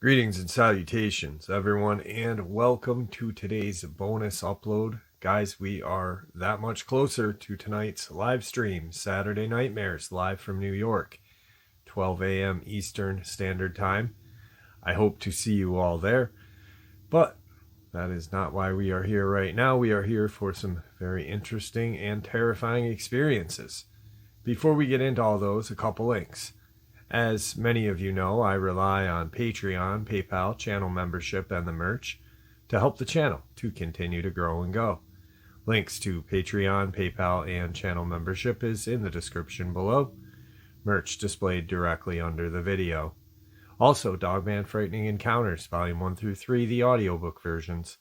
Greetings and salutations, everyone, and welcome to today's bonus upload. Guys, we are that much closer to tonight's live stream, Saturday Nightmares, live from New York, 12 a.m. Eastern Standard Time. I hope to see you all there, but that is not why we are here right now. We are here for some very interesting and terrifying experiences. Before we get into all those, a couple links. As many of you know, I rely on Patreon, PayPal, channel membership, and the merch to help the channel to continue to grow and go. Links to Patreon, PayPal, and channel membership is in the description below. Merch displayed directly under the video. Also, Dogman Frightening Encounters, Volume 1 through 3, the audiobook versions.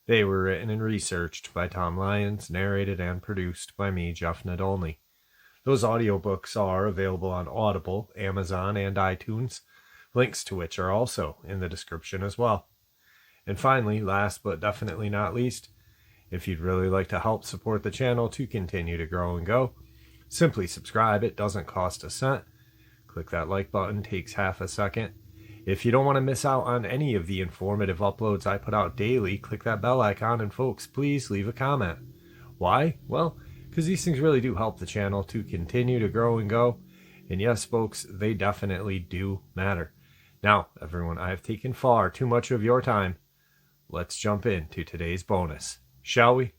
They were written and researched by Tom Lyons, narrated and produced by me, Jeff Nadolny. Those audiobooks are available on Audible, Amazon, and iTunes, links to which are also in the description as well. And finally, last but definitely not least, if you'd really like to help support the channel to continue to grow and go, simply subscribe. It doesn't cost a cent. Click that like button, takes half a second. If you don't want to miss out on any of the informative uploads I put out daily, click that bell icon, and folks, please leave a comment. Why? Well, because these things really do help the channel to continue to grow and go. And yes, folks, they definitely do matter. Now, everyone, I have taken far too much of your time. Let's jump into today's bonus, shall we?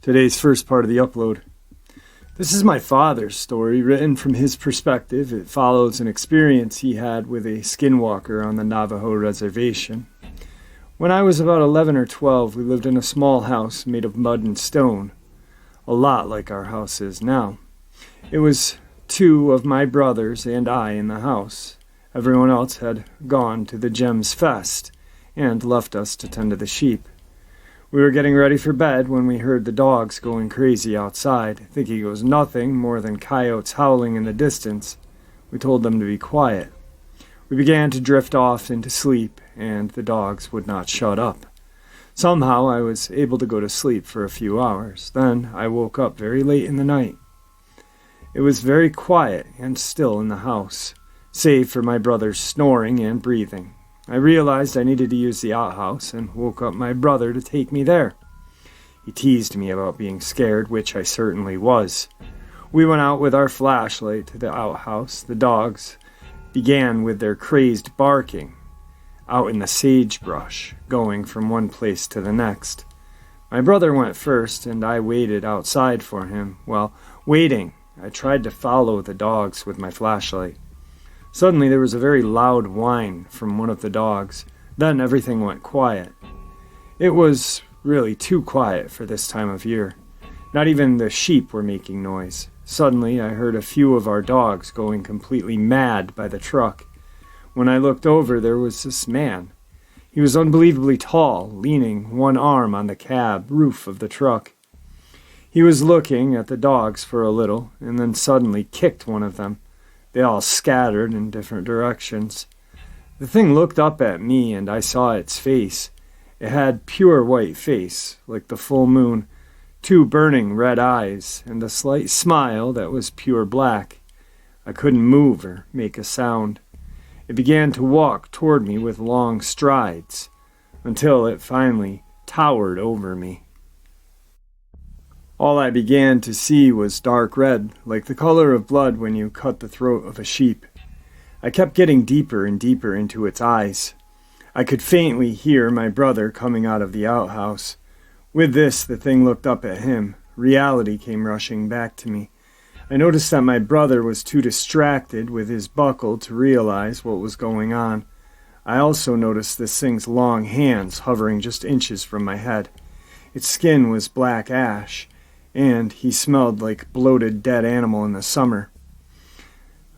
Today's first part of the upload. This is my father's story, written from his perspective. It follows an experience he had with a Skinwalker on the Navajo reservation. When I was about 11 or 12, we lived in a small house made of mud and stone, a lot like our house is now. It was two of my brothers and I in the house. Everyone else had gone to the Gems Fest and left us to tend to the sheep. We were getting ready for bed when we heard the dogs going crazy outside, thinking it was nothing more than coyotes howling in the distance. We told them to be quiet. We began to drift off into sleep, and the dogs would not shut up. Somehow I was able to go to sleep for a few hours. Then I woke up very late in the night. It was very quiet and still in the house, save for my brother's snoring and breathing. I realized I needed to use the outhouse and woke up my brother to take me there. He teased me about being scared, which I certainly was. We went out with our flashlight to the outhouse. The dogs began with their crazed barking out in the sagebrush, going from one place to the next. My brother went first, and I waited outside for him. While waiting, I tried to follow the dogs with my flashlight. Suddenly there was a very loud whine from one of the dogs. Then everything went quiet. It was really too quiet for this time of year. Not even the sheep were making noise. Suddenly, I heard a few of our dogs going completely mad by the truck. When I looked over, there was this man. He was unbelievably tall, leaning one arm on the cab roof of the truck. He was looking at the dogs for a little, and then suddenly kicked one of them. They all scattered in different directions. The thing looked up at me, and I saw its face. It had pure white face, like the full moon, two burning red eyes, and a slight smile that was pure black. I couldn't move or make a sound. It began to walk toward me with long strides, until it finally towered over me. All I began to see was dark red, like the color of blood when you cut the throat of a sheep. I kept getting deeper and deeper into its eyes. I could faintly hear my brother coming out of the outhouse. With this, the thing looked up at him. Reality came rushing back to me. I noticed that my brother was too distracted with his buckle to realize what was going on. I also noticed this thing's long hands hovering just inches from my head. Its skin was black ash, and he smelled like bloated dead animal in the summer.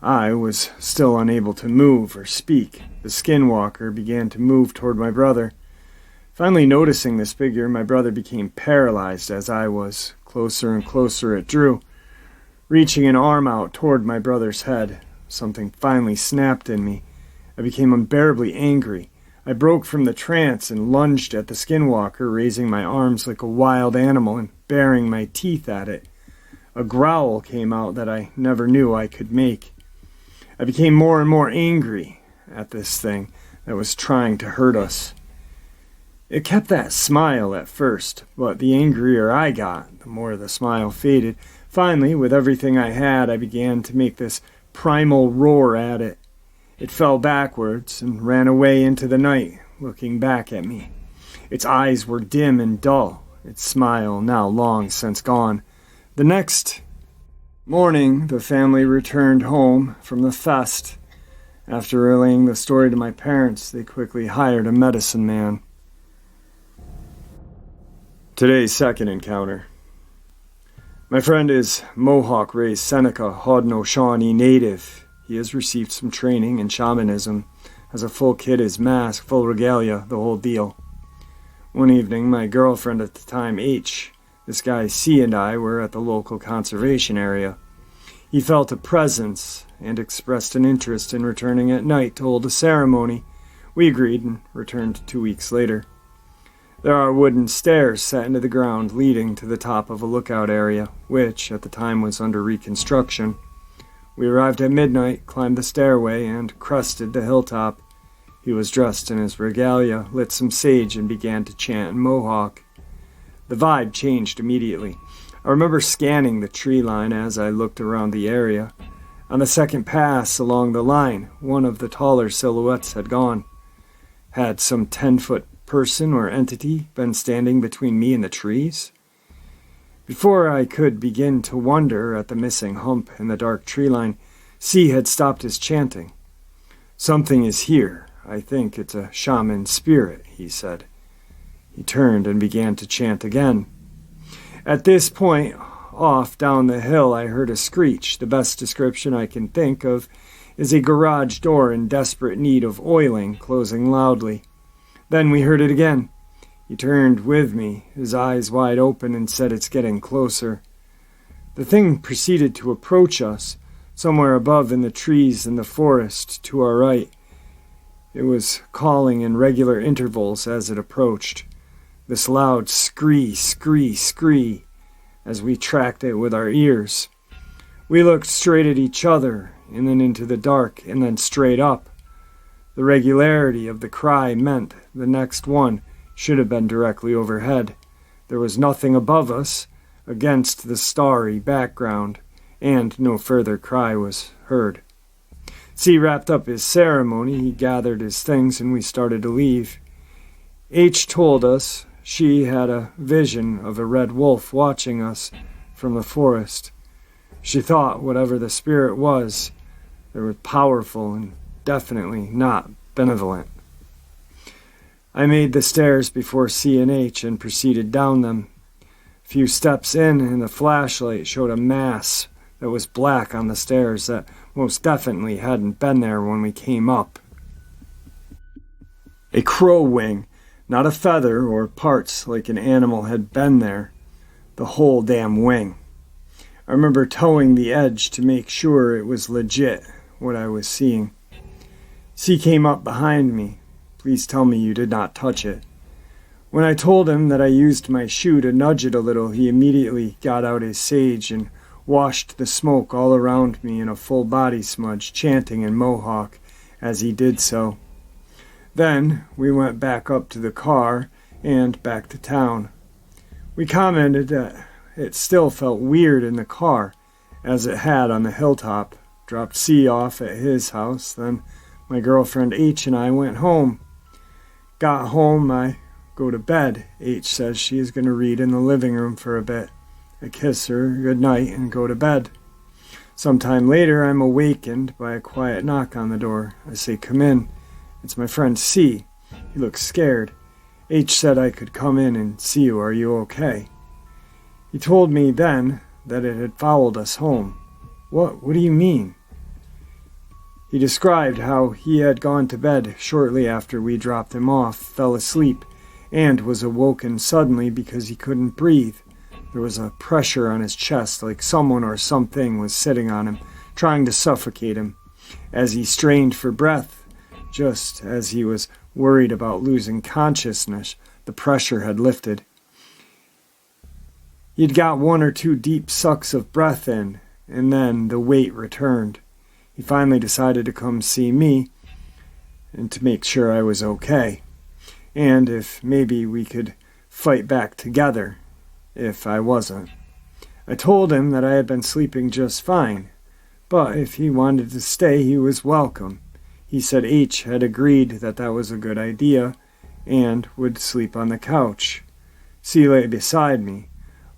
I was still unable to move or speak. The Skinwalker began to move toward my brother. Finally noticing this figure, my brother became paralyzed as I was. Closer and closer it drew, reaching an arm out toward my brother's head. Something finally snapped in me. I became unbearably angry. I broke from the trance and lunged at the Skinwalker, raising my arms like a wild animal and baring my teeth at it. A growl came out that I never knew I could make. I became more and more angry at this thing that was trying to hurt us. It kept that smile at first, but the angrier I got, the more the smile faded. Finally, with everything I had, I began to make this primal roar at it. It fell backwards and ran away into the night, looking back at me. Its eyes were dim and dull, its smile now long since gone. The next morning, the family returned home from the fest. After relaying the story to my parents, they quickly hired a medicine man. Today's second encounter. My friend is Mohawk-raised Seneca Haudenosaunee native. He has received some training in shamanism, has a full kit, his mask, full regalia, the whole deal. One evening, my girlfriend at the time, H, this guy C, and I were at the local conservation area. He felt a presence and expressed an interest in returning at night to hold a ceremony. We agreed and returned 2 weeks later. There are wooden stairs set into the ground leading to the top of a lookout area, which at the time was under reconstruction. We arrived at midnight, climbed the stairway, and crested the hilltop. He was dressed in his regalia, lit some sage, and began to chant in Mohawk. The vibe changed immediately. I remember scanning the tree line as I looked around the area. On the second pass along the line, one of the taller silhouettes had gone. Had some 10-foot person or entity been standing between me and the trees? Before I could begin to wonder at the missing hump in the dark tree line, C had stopped his chanting. "Something is here. I think it's a shaman spirit," he said. He turned and began to chant again. At this point, off down the hill, I heard a screech. The best description I can think of is a garage door in desperate need of oiling, closing loudly. Then we heard it again. He turned with me, his eyes wide open, and said, "It's getting closer." The thing proceeded to approach us, somewhere above in the trees in the forest to our right. It was calling in regular intervals as it approached. This loud scree, scree, scree, as we tracked it with our ears. We looked straight at each other, and then into the dark, and then straight up. The regularity of the cry meant the next one should have been directly overhead. There was nothing above us, against the starry background, and no further cry was heard. C wrapped up his ceremony, he gathered his things, and we started to leave. H told us she had a vision of a red wolf watching us from the forest. She thought whatever the spirit was, they were powerful and definitely not benevolent. I made the stairs before C and H and proceeded down them. A few steps in, and the flashlight showed a mass that was black on the stairs that most definitely hadn't been there when we came up. A crow wing, not a feather or parts like an animal, had been there. The whole damn wing. I remember towing the edge to make sure it was legit, what I was seeing. C came up behind me. "Please tell me you did not touch it." When I told him that I used my shoe to nudge it a little, he immediately got out his sage and washed the smoke all around me in a full body smudge, chanting in Mohawk as he did so. Then we went back up to the car and back to town. We commented that it still felt weird in the car, as it had on the hilltop. Dropped C off at his house, then my girlfriend H and I went home. Got home, I go to bed. H says she is going to read in the living room for a bit. I kiss her good night and go to bed. Sometime later, I'm awakened by a quiet knock on the door. I say, "Come in." It's my friend C. He looks scared. H said I could come in and see you. Are you okay? He told me then that it had followed us home. What do you mean? He described how he had gone to bed shortly after we dropped him off, fell asleep, and was awoken suddenly because he couldn't breathe. There was a pressure on his chest like someone or something was sitting on him, trying to suffocate him. As he strained for breath, just as he was worried about losing consciousness. The pressure had lifted. He'd got 1 or 2 deep sucks of breath in, and then the weight returned. He finally decided to come see me and to make sure I was okay, and if maybe we could fight back together if I wasn't. I told him that I had been sleeping just fine, but if he wanted to stay, he was welcome. He said H had agreed that that was a good idea and would sleep on the couch. C lay beside me.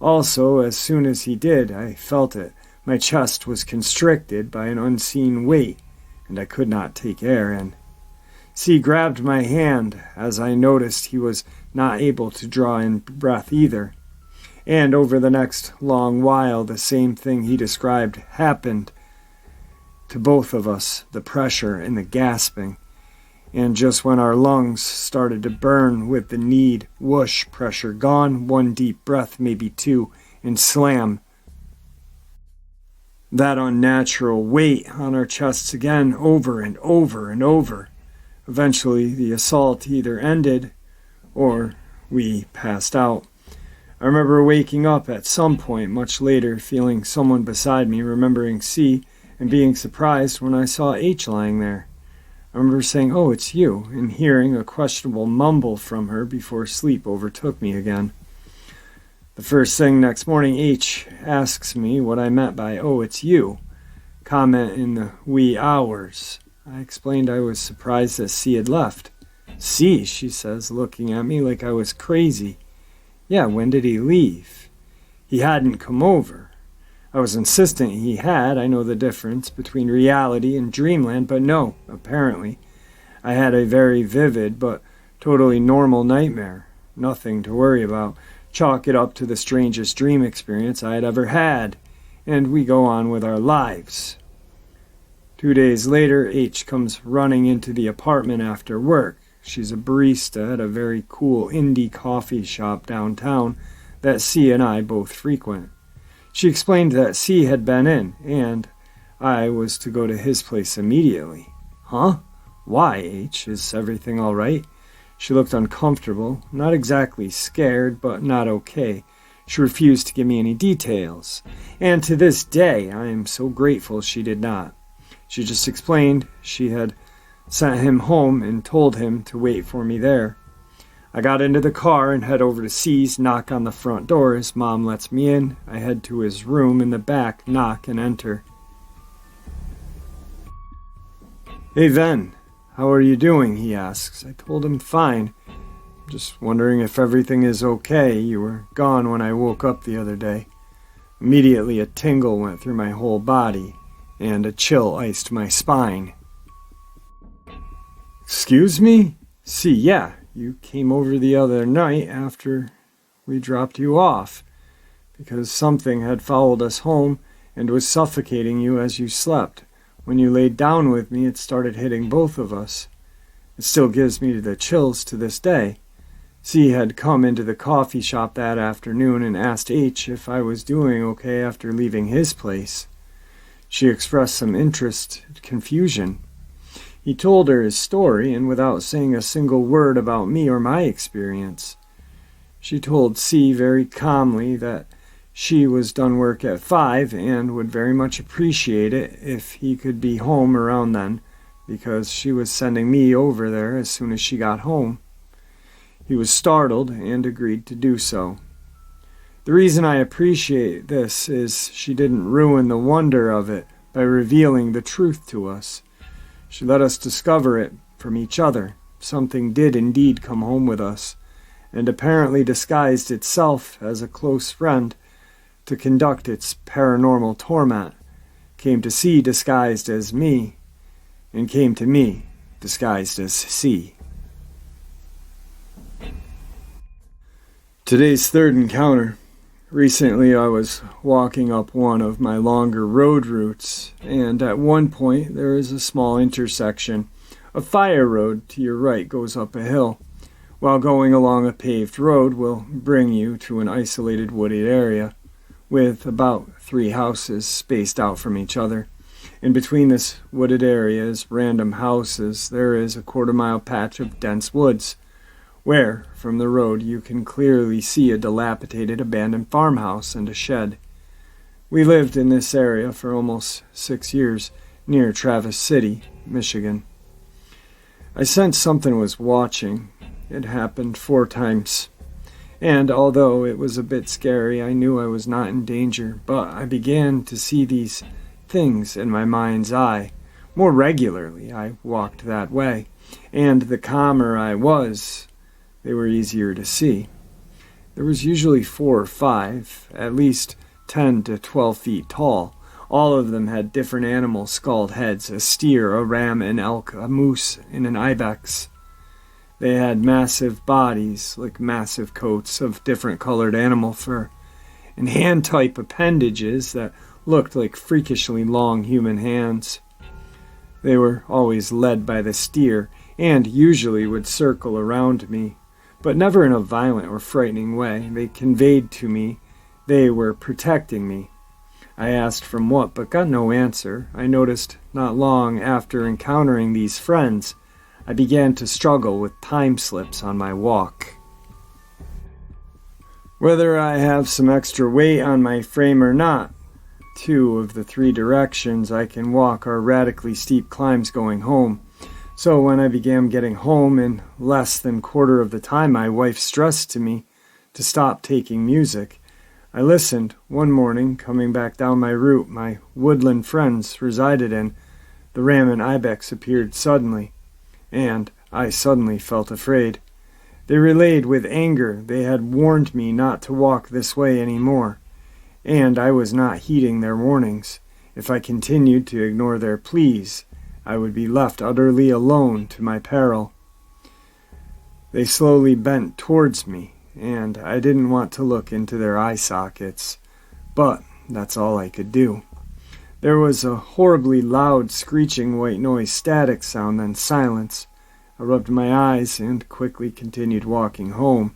Also, as soon as he did, I felt it. My chest was constricted by an unseen weight, and I could not take air in. C grabbed my hand as I noticed he was not able to draw in breath either. And over the next long while, the same thing he described happened to both of us, the pressure and the gasping. And just when our lungs started to burn with the need, whoosh, pressure gone, 1 deep breath, maybe 2, and slam. That unnatural weight on our chests again, over and over and over. Eventually, the assault either ended or we passed out. I remember waking up at some point much later, feeling someone beside me, remembering C, and being surprised when I saw H lying there. I remember saying, "Oh, it's you," and hearing a questionable mumble from her before sleep overtook me again. The first thing next morning, H asks me what I meant by, "Oh, it's you," comment in the wee hours. I explained I was surprised that C had left. "C," she says, looking at me like I was crazy. "Yeah, when did he leave?" "He hadn't come over." I was insistent he had. I know the difference between reality and dreamland, but no, apparently. I had a very vivid but totally normal nightmare. Nothing to worry about. Chalk it up to the strangest dream experience I had ever had, and we go on with our lives. 2 days later, H comes running into the apartment after work. She's a barista at a very cool indie coffee shop downtown that C and I both frequent. She explained that C had been in, and I was to go to his place immediately. "Huh? Why, H? Is everything all right?" She looked uncomfortable, not exactly scared, but not okay. She refused to give me any details, and to this day I am so grateful she did not. She just explained she had sent him home and told him to wait for me there. I got into the car and head over to C's, knock on the front door. His mom lets me in. I head to his room in the back, knock, and enter. "Hey, Ven, how are you doing?" he asks. I told him fine. Just wondering if everything is okay. You were gone when I woke up the other day. Immediately a tingle went through my whole body, and a chill iced my spine. "Excuse me?" "See, yeah. You came over the other night after we dropped you off, because something had followed us home and was suffocating you as you slept. When you laid down with me, it started hitting both of us. It still gives me the chills to this day." C had come into the coffee shop that afternoon and asked H if I was doing okay after leaving his place. She expressed some interest and confusion. He told her his story, and without saying a single word about me or my experience. She told C very calmly that she was done work at 5 and would very much appreciate it if he could be home around then, because she was sending me over there as soon as she got home. He was startled and agreed to do so. The reason I appreciate this is she didn't ruin the wonder of it by revealing the truth to us. She let us discover it from each other. Something did indeed come home with us, and apparently disguised itself as a close friend to conduct its paranormal torment. Came to C disguised as me, and came to me disguised as C. Today's third encounter. Recently I was walking up one of my longer road routes, and at one point there is a small intersection. A fire road to your right goes up a hill, while going along a paved road will bring you to an isolated wooded area, with about 3 houses spaced out from each other. In between this wooded areas, random houses, there is a quarter-mile patch of dense woods, where, from the road, you can clearly see a dilapidated abandoned farmhouse and a shed. We lived in this area for almost 6 years, near Traverse City, Michigan. I sensed something was watching. It happened 4 times. And although it was a bit scary, I knew I was not in danger, but I began to see these things in my mind's eye. More regularly, I walked that way, and the calmer I was, they were easier to see. There was usually 4 or 5, at least 10 to 12 feet tall. All of them had different animal skulled heads, a steer, a ram, an elk, a moose, and an ibex. They had massive bodies, like massive coats of different colored animal fur, and hand-type appendages that looked like freakishly long human hands. They were always led by the steer, and usually would circle around me, but never in a violent or frightening way. They conveyed to me they were protecting me. I asked from what, but got no answer. I noticed not long after encountering these friends, I began to struggle with time slips on my walk. Whether I have some extra weight on my frame or not, 2 of the 3 directions I can walk are radically steep climbs going home. So when I began getting home in less than quarter of the time, my wife stressed to me to stop taking music. I listened. One morning, coming back down my route my woodland friends resided in, the ram and ibex appeared suddenly, and I suddenly felt afraid. They relayed with anger they had warned me not to walk this way any more, and I was not heeding their warnings. If I continued to ignore their pleas, I would be left utterly alone to my peril. They slowly bent towards me, and I didn't want to look into their eye sockets, but that's all I could do. There was a horribly loud, screeching white noise, static sound, then silence. I rubbed my eyes and quickly continued walking home.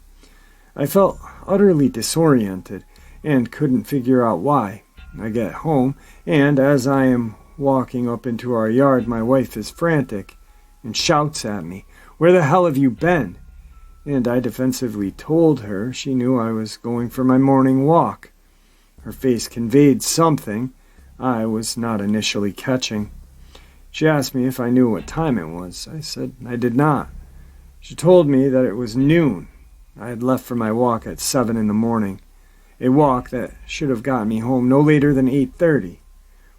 I felt utterly disoriented and couldn't figure out why. I get home, and as I am walking up into our yard, my wife is frantic and shouts at me, "Where the hell have you been?" And I defensively told her she knew I was going for my morning walk. Her face conveyed something I was not initially catching. She asked me if I knew what time it was. I said I did not. She told me that it was noon. I had left for my walk at 7 in the morning, a walk that should have gotten me home no later than 8:30.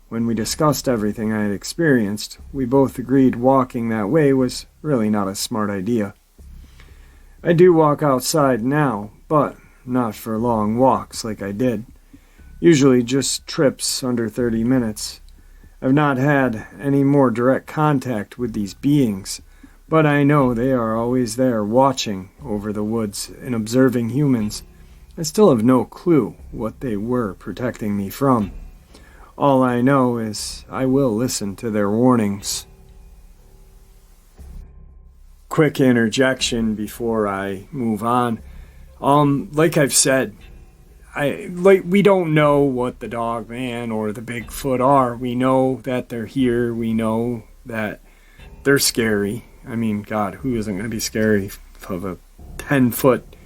When we discussed everything I had experienced, we both agreed walking that way was really not a smart idea. I do walk outside now, but not for long walks like I did. Usually just trips under 30 minutes. I've not had any more direct contact with these beings, but I know they are always there watching over the woods and observing humans. I still have no clue what they were protecting me from. All I know is I will listen to their warnings. Quick interjection before I move on. Like I've said, we don't know what the Dogman or the Bigfoot are. We know that they're here. We know that they're scary. I mean, God, who isn't going to be scary of a 10-foot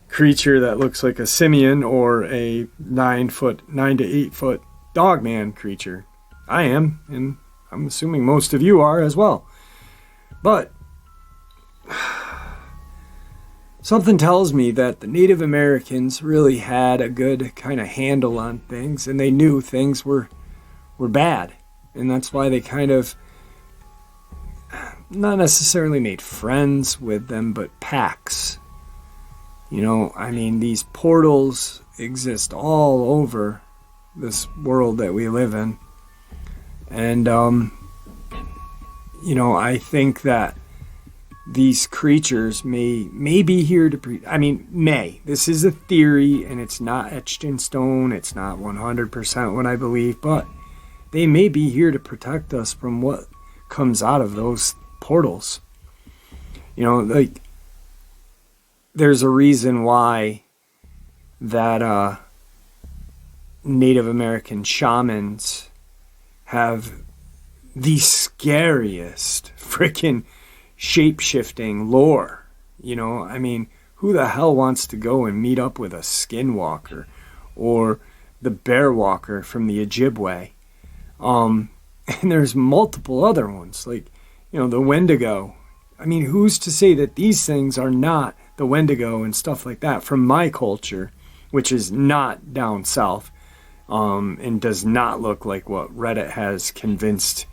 creature that looks like a simian or a 9 to 8 foot Dogman creature? I am, and I'm assuming most of you are as well. But something tells me that the Native Americans really had a good kind of handle on things, and they knew things were bad. And that's why they kind of not necessarily made friends with them, but packs. You know, I mean, these portals exist all over this world that we live in. And, you know, I think that these creatures may be here to may. This is a theory, and it's not etched in stone. It's not 100% what I believe, but they may be here to protect us from what comes out of those portals. You know, like, there's a reason why that Native American shamans have the scariest freaking shape-shifting lore. I mean, who the hell wants to go and meet up with a Skinwalker or the Bear Walker from the Ojibwe? And there's multiple other ones, like, the Wendigo. I mean, who's to say that these things are not the Wendigo and stuff like that from my culture, which is not down south, and does not look like what Reddit has convinced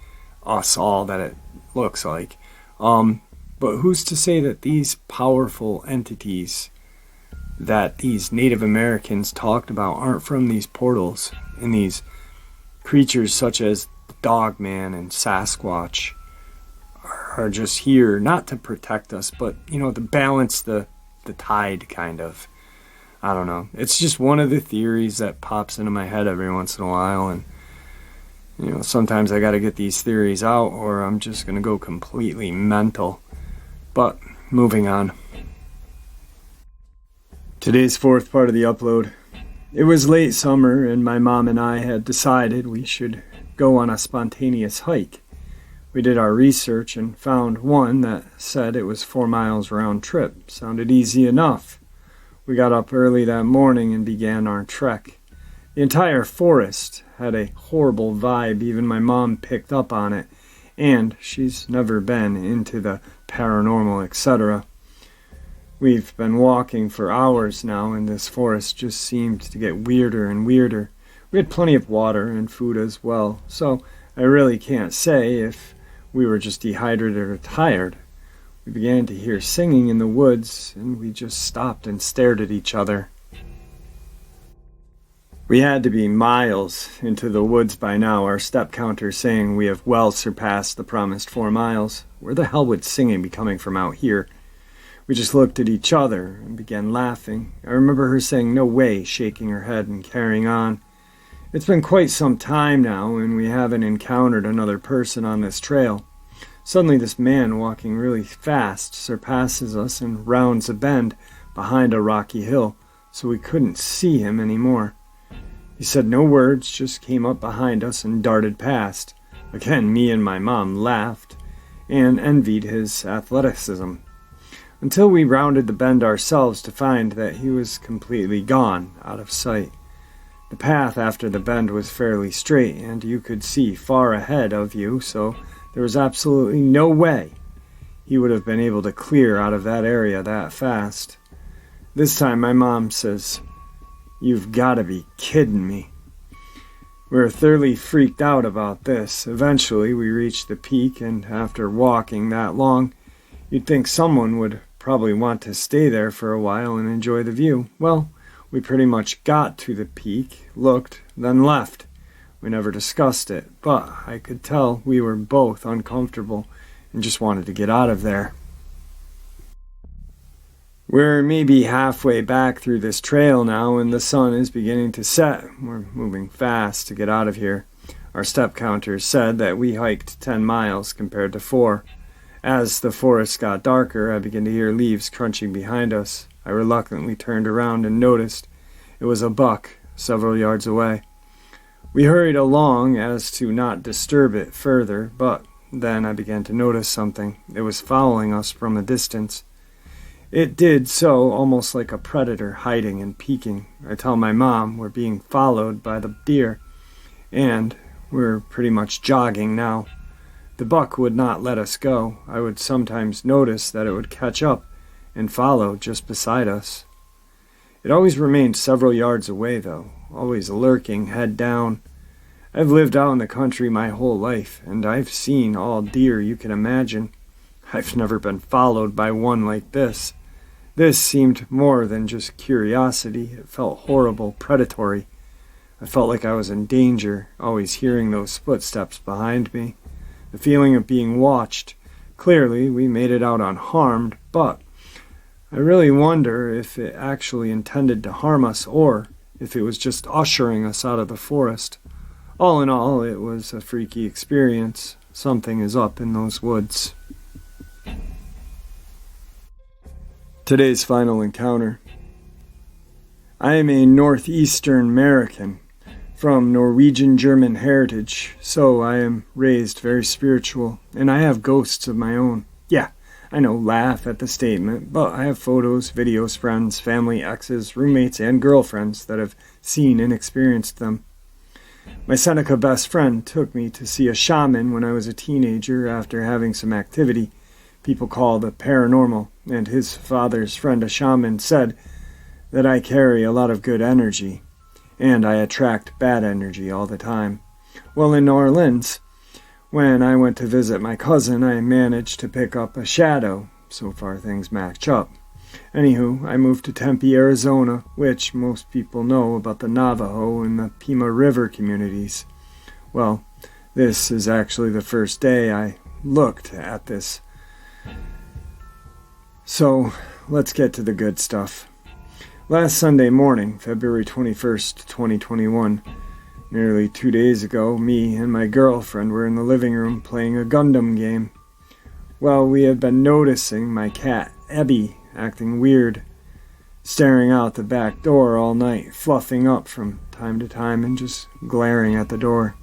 us all that it looks like. But who's to say that these powerful entities that these Native Americans talked about aren't from these portals, and these creatures such as Dogman and Sasquatch are just here not to protect us, but, to balance the tide, kind of. I don't know. It's just one of the theories that pops into my head every once in a while, and sometimes I got to get these theories out or I'm just going to go completely mental. But moving on. Today's fourth part of the upload. It was late summer and my mom and I had decided we should go on a spontaneous hike. We did our research and found one that said it was 4 miles round trip. Sounded easy enough. We got up early that morning and began our trek. The entire forest had a horrible vibe. Even my mom picked up on it, and she's never been into the paranormal, etc. We've been walking for hours now, and this forest just seemed to get weirder and weirder. We had plenty of water and food as well, so I really can't say if we were just dehydrated or tired. We began to hear singing in the woods, and we just stopped and stared at each other. We had to be miles into the woods by now, our step counter saying we have well surpassed the promised 4 miles. Where the hell would singing be coming from out here? We just looked at each other and began laughing. I remember her saying no way, shaking her head and carrying on. It's been quite some time now, and we haven't encountered another person on this trail. Suddenly this man walking really fast surpasses us and rounds a bend behind a rocky hill, so we couldn't see him anymore. He said no words, just came up behind us and darted past. Again, me and my mom laughed and envied his athleticism, until we rounded the bend ourselves to find that he was completely gone, out of sight. The path after the bend was fairly straight, and you could see far ahead of you, so there was absolutely no way he would have been able to clear out of that area that fast. This time my mom says, "You've got to be kidding me." We were thoroughly freaked out about this. Eventually we reached the peak, and after walking that long, you'd think someone would probably want to stay there for a while and enjoy the view. Well, we pretty much got to the peak, looked, then left. We never discussed it, but I could tell we were both uncomfortable and just wanted to get out of there. We're maybe halfway back through this trail now, and the sun is beginning to set. We're moving fast to get out of here. Our step counter said that we hiked 10 miles compared to 4. As the forest got darker, I began to hear leaves crunching behind us. I reluctantly turned around and noticed it was a buck several yards away. We hurried along as to not disturb it further, but then I began to notice something. It was following us from a distance. It did so almost like a predator, hiding and peeking. I tell my mom we're being followed by the deer, and we're pretty much jogging now. The buck would not let us go. I would sometimes notice that it would catch up and follow just beside us. It always remained several yards away, though, always lurking, head down. I've lived out in the country my whole life, and I've seen all deer you can imagine. I've never been followed by one like this. This seemed more than just curiosity. It felt horrible, predatory. I felt like I was in danger, always hearing those footsteps behind me. The feeling of being watched. Clearly, we made it out unharmed, but I really wonder if it actually intended to harm us or if it was just ushering us out of the forest. All in all, it was a freaky experience. Something is up in those woods. Today's final encounter. I am a northeastern American from Norwegian German heritage, so I am raised very spiritual, and I have ghosts of my own. Yeah, I know, laugh at the statement, but I have photos, videos, friends, family, exes, roommates, and girlfriends that have seen and experienced them. My Seneca best friend took me to see a shaman when I was a teenager after having some activity people call the paranormal, and his father's friend, a shaman, said that I carry a lot of good energy, and I attract bad energy all the time. Well, in New Orleans, when I went to visit my cousin, I managed to pick up a shadow. So far, things match up. Anywho, I moved to Tempe, Arizona, which most people know about the Navajo and the Pima River communities. Well, this is actually the first day I looked at this. So, let's get to the good stuff. Last Sunday morning, February 21st, 2021, nearly 2 days ago, me and my girlfriend were in the living room playing a Gundam game. Well, we had been noticing my cat, Ebby, acting weird, staring out the back door all night, fluffing up from time to time and just glaring at the door.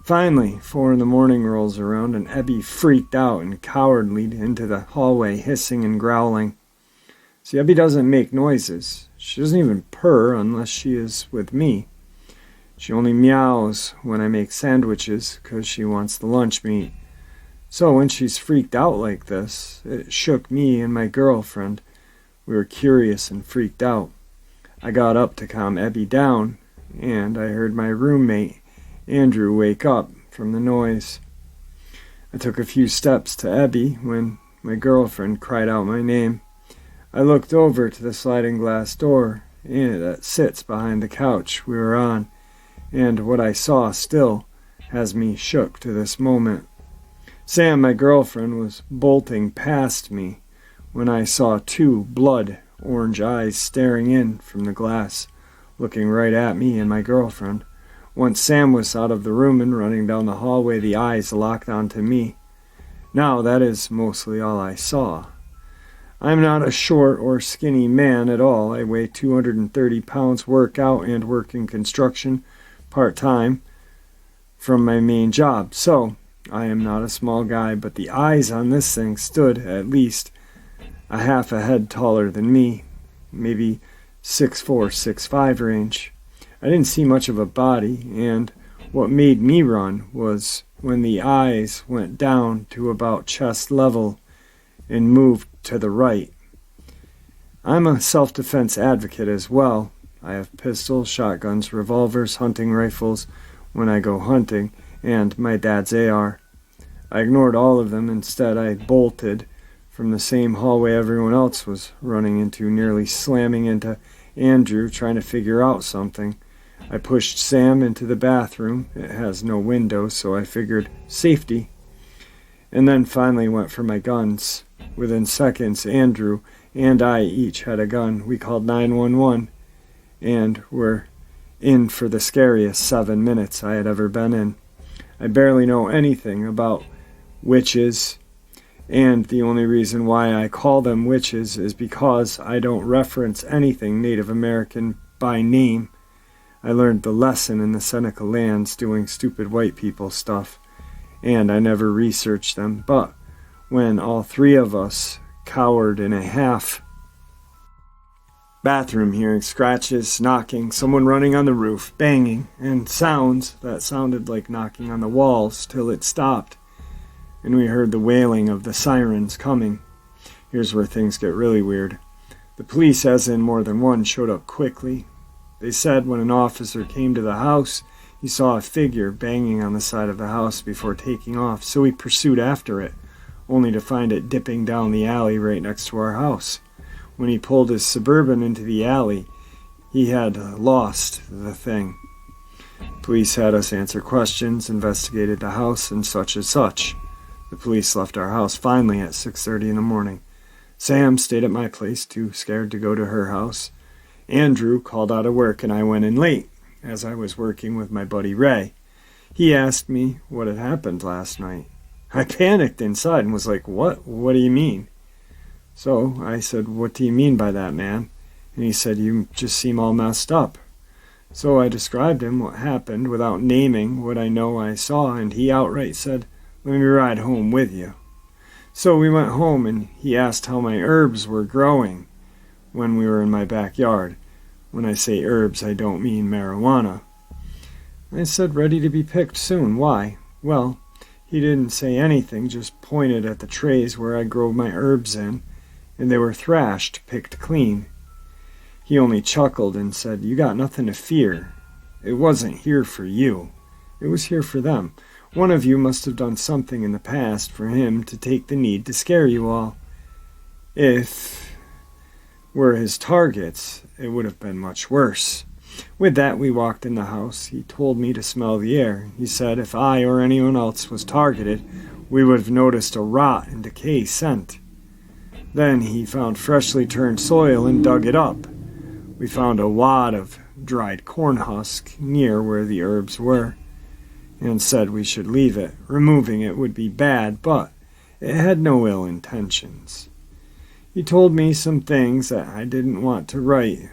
Finally, 4 a.m. rolls around and Ebby freaked out and cowardly into the hallway, hissing and growling. See, Ebby doesn't make noises. She doesn't even purr unless she is with me. She only meows when I make sandwiches because she wants the lunch meat. So when she's freaked out like this, it shook me and my girlfriend. We were curious and freaked out. I got up to calm Ebby down, and I heard my roommate, Andrew, wake up from the noise. I took a few steps to Ebby when my girlfriend cried out my name. I looked over to the sliding glass door that sits behind the couch we were on, and what I saw still has me shook to this moment. Sam, my girlfriend, was bolting past me when I saw 2 blood-orange eyes staring in from the glass, looking right at me and my girlfriend. Once Sam was out of the room and running down the hallway, the eyes locked onto me. Now that is mostly all I saw. I'm not a short or skinny man at all. I weigh 230 pounds, work out and work in construction part-time from my main job. So, I am not a small guy, but the eyes on this thing stood at least a half a head taller than me, maybe 6'4", 6'5" range. I didn't see much of a body, and what made me run was when the eyes went down to about chest level and moved to the right. I'm a self-defense advocate as well. I have pistols, shotguns, revolvers, hunting rifles when I go hunting, and my dad's AR. I ignored all of them. Instead, I bolted from the same hallway everyone else was running into, nearly slamming into Andrew trying to figure out something. I pushed Sam into the bathroom. It has no windows, so I figured safety. And then finally went for my guns. Within seconds, Andrew and I each had a gun. We called 911 and were in for the scariest 7 minutes I had ever been in. I barely know anything about witches, and the only reason why I call them witches is because I don't reference anything Native American by name. I learned the lesson in the Seneca lands doing stupid white people stuff, and I never researched them. But when all 3 of us cowered in a half bathroom, hearing scratches, knocking, someone running on the roof, banging, and sounds that sounded like knocking on the walls till it stopped, and we heard the wailing of the sirens coming. Here's where things get really weird. The police, as in more than one, showed up quickly. They said when an officer came to the house, he saw a figure banging on the side of the house before taking off, so he pursued after it, only to find it dipping down the alley right next to our house. When he pulled his Suburban into the alley, he had lost the thing. Police had us answer questions, investigated the house, and such as such. The police left our house finally at 6:30 in the morning. Sam stayed at my place, too scared to go to her house. Andrew called out of work, and I went in late, as I was working with my buddy Ray. He asked me what had happened last night. I panicked inside and was like, What? What do you mean? So I said, what do you mean by that, man? And he said, you just seem all messed up. So I described him what happened without naming what I know I saw, and he outright said, "Let me ride home with you." So we went home, and he asked how my herbs were growing when we were in my backyard. When I say herbs, I don't mean marijuana. I said, "Ready to be picked soon." Why? Well, he didn't say anything, just pointed at the trays where I grow my herbs in, and they were thrashed, picked clean. He only chuckled and said, "You got nothing to fear. It wasn't here for you. It was here for them. One of you must have done something in the past for him to take the need to scare you all. If we're his targets, it would have been much worse." With that, we walked in the house. He told me to smell the air. He said if I or anyone else was targeted, we would have noticed a rot and decay scent. Then he found freshly turned soil and dug it up. We found a wad of dried corn husk near where the herbs were, and said we should leave it. Removing it would be bad, but it had no ill intentions. He told me some things that I didn't want to write,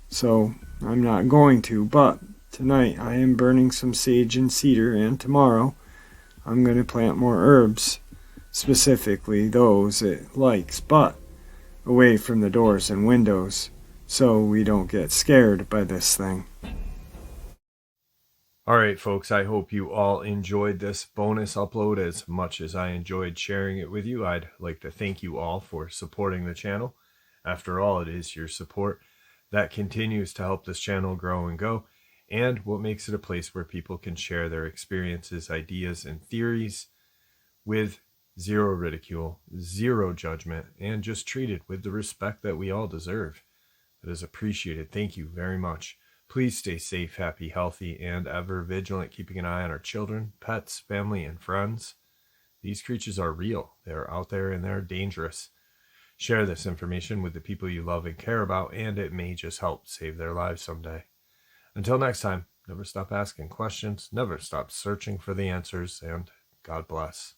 so I'm not going to, but tonight I am burning some sage and cedar, and tomorrow I'm going to plant more herbs, specifically those it likes, but away from the doors and windows, so we don't get scared by this thing. All right, folks, I hope you all enjoyed this bonus upload as much as I enjoyed sharing it with you. I'd like to thank you all for supporting the channel. After all, it is your support that continues to help this channel grow and go, and what makes it a place where people can share their experiences, ideas, and theories with zero ridicule, zero judgment, and just treated with the respect that we all deserve. It is appreciated. Thank you very much. Please stay safe, happy, healthy, and ever vigilant, keeping an eye on our children, pets, family, and friends. These creatures are real. They're out there and they're dangerous. Share this information with the people you love and care about, and it may just help save their lives someday. Until next time, never stop asking questions, never stop searching for the answers, and God bless.